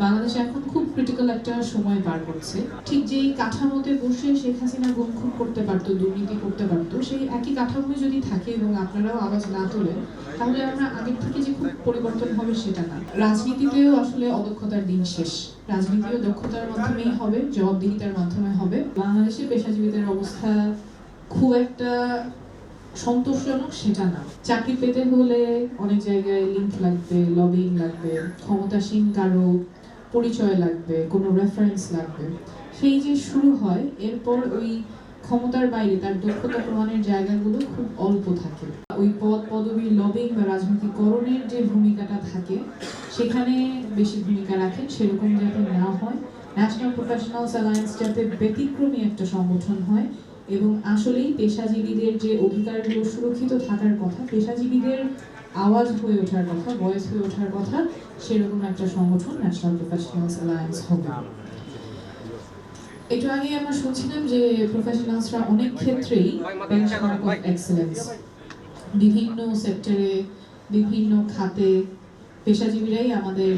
বাংলাদেশ এখন খুব ক্রিটিক্যাল একটা সময় পার করছে। ঠিক যেই কাঠামোতে বসে শেখ হাসিনা গুম খুন করতে পারতো, দুর্নীতি করতে পারতো, সেই একই কাঠামোই যদি থাকে এবং আপনারাও আওয়াজ না তোলেন, তাহলে আমরা আগের থেকে যে খুব পরিবর্তন হবে সেটা না। রাজনীতিতেও আসলে অদক্ষতার দিন শেষ। রাজনীতিও দক্ষতার মাধ্যমেই হবে, জবাবদিহিতার মাধ্যমে হবে। বাংলাদেশের পেশাজীবীদের অবস্থা খুব একটা সন্তোষজনক সেটা না। চাকরি পেতে হলে অনেক জায়গায় লিঙ্ক লাগবে, লবিং লাগবে, ক্ষমতাসীন কারো পরিচয় লাগবে, কোনো রেফারেন্স লাগবে। সেই যে শুরু হয়, এরপর ওই ক্ষমতার বাইরে তার দক্ষতা প্রমাণের জায়গাগুলো খুব অল্প থাকে। ওই পদ পদবীর লবিং বা রাজনীতিকরণের যে ভূমিকাটা থাকে, সেখানে বেশি ভূমিকা রাখেন। সেরকম যাতে না হয়, ন্যাশনাল প্রফেশনালস অ্যালায়েন্স যাতে ব্যতিক্রমী একটা সংগঠন হয় এবং আসলেই পেশাজীবীদের যে অধিকারগুলো সুরক্ষিত থাকার কথা, পেশাজীবীদের আওয়াজ হয়ে ওঠার কথা, ভয়েস হয়ে ওঠার কথা, সেরকম একটা সংগঠন ন্যাশনাল প্রফেশনালস অ্যালায়েন্স হবে। একটু আগে আমরা শুনছিলাম যে প্রফেশনালসরা অনেক ক্ষেত্রেই বেঞ্চমার্ক অফ এক্সেলেন্স, বিভিন্ন সেক্টরে, বিভিন্ন খাতে পেশাজীবীরাই আমাদের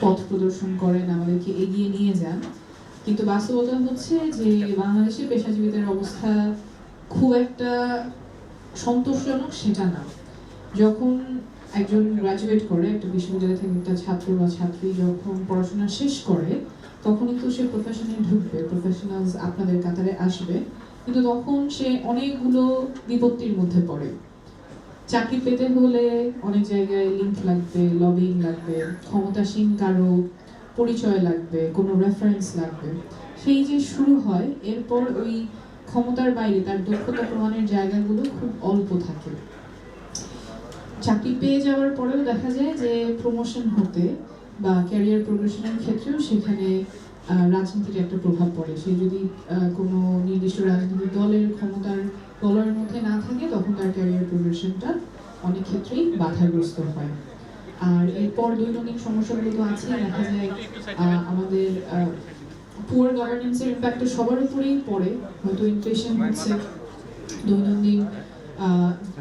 পথ প্রদর্শন করেন, আমাদেরকে এগিয়ে নিয়ে যান। কিন্তু বাস্তবতা হচ্ছে যে বাংলাদেশের পেশাজীবীদের অবস্থা খুব একটা সন্তোষজনক সেটা না। যখন একজন গ্রাজুয়েট করে, একটা বিশ্ববিদ্যালয় থেকে একটা ছাত্র বা ছাত্রী যখন পড়াশোনা শেষ করে, তখনই তো সে প্রফেশনে ঢুকবে, প্রফেশনালস আপনাদের কাতারে আসবে, কিন্তু তখন সে অনেকগুলো বিপত্তির মধ্যে পড়ে। চাকরি পেতে হলে অনেক জায়গায় লিঙ্ক লাগবে, লবিং লাগবে, ক্ষমতাসীন কারো পরিচয় লাগবে, কোনো রেফারেন্স লাগবে। সেই যে শুরু হয়, এরপর ওই ক্ষমতার বাইরে তার দক্ষতা প্রমাণের জায়গাগুলো খুব অল্প থাকে। চাকরি পেয়ে যাওয়ার পরেও দেখা যায় যে প্রমোশন হতে বা ক্যারিয়ার প্রোগ্রেশনের ক্ষেত্রেও সেখানে রাজনীতির একটা প্রভাব পড়ে। সে যদি কোনো নির্দিষ্ট রাজনৈতিক দলের ক্ষমতার বলয়ের মধ্যে না থাকে, তখন তার ক্যারিয়ার প্রোগ্রেশনটা অনেক ক্ষেত্রেই বাধাগ্রস্ত হয়। আর এরপর দৈনন্দিন সমস্যাগুলো তো আছে, দেখা যায় আমাদের পুয়ার গভর্নেন্সের ইম্প্যাক্ট সবার উপরেই পড়ে। হয়তো ইনফ্লেশন হচ্ছে, দৈনন্দিন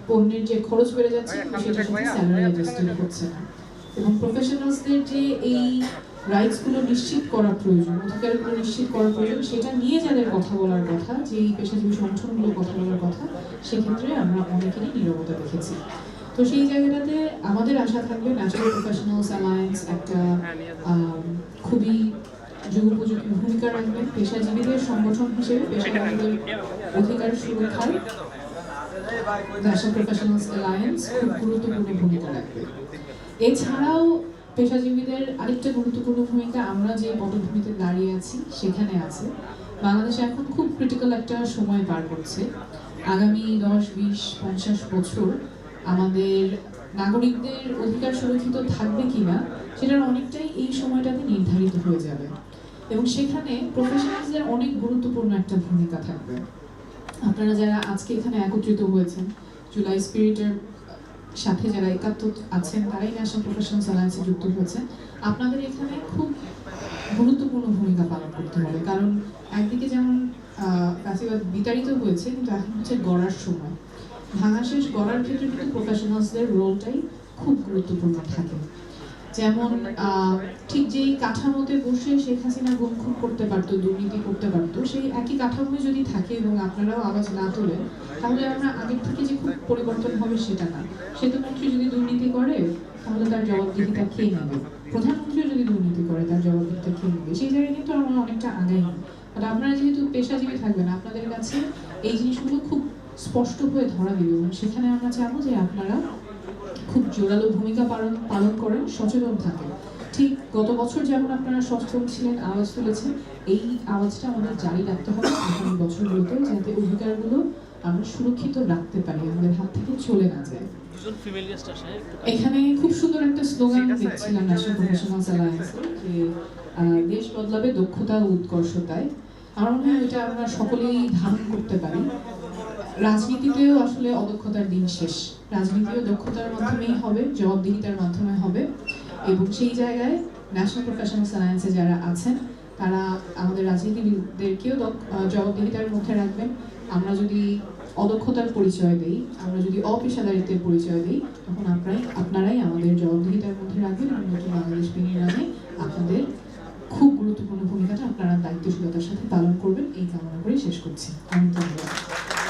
পণ্যের যে খরচ বেড়ে যাচ্ছে, সেটার সাথে স্যালারি অ্যাডজাস্টেড হচ্ছে না। এবং প্রফেশনালসদের যে এই রাইটসগুলো নিশ্চিত করা প্রয়োজন, অধিকারগুলো নিশ্চিত করা প্রয়োজন, সেটা নিয়ে যাদের কথা বলার কথা, যে এই পেশাজীবী সংগঠনগুলো কথা বলার কথা, সেক্ষেত্রে আমরা অনেকেরই নীরবতা দেখেছি। তো সেই জায়গাটাতে আমাদের আশা থাকবে ন্যাশনাল প্রফেশনালস অ্যালায়েন্স একটা খুবই যুগোপযোগী ভূমিকা রাখবে পেশাজীবীদের সংগঠন হিসেবে। পেশাজীবীদের অধিকার সুরক্ষায় ন্যাশনাল প্রফেশনালস অ্যালায়েন্স খুব গুরুত্বপূর্ণ ভূমিকা রাখবে। এছাড়াও পেশাজীবীদের আরেকটা গুরুত্বপূর্ণ ভূমিকা আমরা যে পটভূমিতে দাঁড়িয়ে আছি সেখানে আছে। বাংলাদেশ এখন খুব ক্রিটিক্যাল একটা সময় পার করছে। আগামী 10, 20, 50 বছর আমাদের নাগরিকদের অধিকার সুরক্ষিত থাকবে কিনা, সেটার অনেকটাই এই সময়টাতে নির্ধারিত হয়ে যাবে এবং সেখানে প্রফেশনালসদের অনেক গুরুত্বপূর্ণ একটা ভূমিকা থাকবে। আপনারা যারা আজকে এখানে একত্রিত হয়েছেন, জুলাই স্পিরিটের সাথে যারা একাত্ম আছেন, তারাই ন্যাশনাল প্রফেশনালস অ্যালায়েন্সে যুক্ত হয়েছেন। আপনাদের এখানে খুব গুরুত্বপূর্ণ ভূমিকা পালন করতে হবে, কারণ একদিকে যেমন ফ্যাসিবাদ বিতাড়িত হয়েছে, কিন্তু এখন হচ্ছে গড়ার সময়। ভাঙা শেষ গড়ার ক্ষেত্রে কিন্তু প্রফেশনালসদের রোলটাই খুব গুরুত্বপূর্ণ থাকে। যেমন ঠিক যেই কাঠামোতে বসে শেখ হাসিনা গুম খুন করতে পারতো, দুর্নীতি করতে পারতো, সেই একই কাঠামোই যদি থাকে এবং আপনারাও আওয়াজ না তোলেন, তাহলে আমরা আগের থেকে যে খুব পরিবর্তন হবে সেটা না। সেতুমন্ত্রী যদি দুর্নীতি করে, তাহলে তার জবাবদিহিতা কে নেবে? প্রধানমন্ত্রীও যদি দুর্নীতি করে, তার জবাবদিহিতা কে নেবে? সেই জায়গায় কিন্তু আমরা অনেকটা আগাইনি। আর আপনারা যেহেতু পেশাজীবী থাকবেন, আপনাদের কাছে এই জিনিসগুলো খুব স্পষ্ট হয়ে ধরা দিবে এবং সেখানে আমরা চাবো যে আপনারা খুব জোরালো ভূমিকা পালন করেন, সচেতন থাকেন। ঠিক গত বছর যেমন আপনারা সচেতন ছিলেন, আওয়াজ তুলেছেন, এই আওয়াজটা আমাদের জারি রাখতে হবে আগামী বছরগুলোতেও, যাতে অধিকারগুলো আমরা সুরক্ষিত রাখতে পারি, আমাদের হাত থেকে চলে না যায়। এখানে খুব সুন্দর একটা স্লোগান দেখছিলাম ন্যাশনাল প্রফেশনালস অ্যালায়েন্সে, যে দেশ বদলাবে দক্ষতা ও উৎকর্ষতায়। আমার মনে হয় এটা আমরা সকলেই ধারণ করতে পারি। রাজনীতিতেও আসলে অদক্ষতার দিন শেষ। রাজনীতিও দক্ষতার মাধ্যমেই হবে, জবাবদিহিতার মাধ্যমে হবে এবং সেই জায়গায় ন্যাশনাল প্রফেশনালস অ্যালায়েন্সে যারা আছেন, তারা আমাদের রাজনীতিবিদদেরকেও জবাবদিহিতার মধ্যে রাখবেন, আমরা যদি অদক্ষতার পরিচয় দিই, আমরা যদি অপেশাদারিত্বের পরিচয় দিই, তখন আপনারাই আমাদের জবাবদিহিতার মধ্যে রাখবেন এবং নতুন বাংলাদেশ বিনির্মাণে আপনাদের খুব গুরুত্বপূর্ণ ভূমিকাটা আপনারা দায়িত্বশীলতার সাথে পালন করবেন এই কামনা করে শেষ করছি। ধন্যবাদ।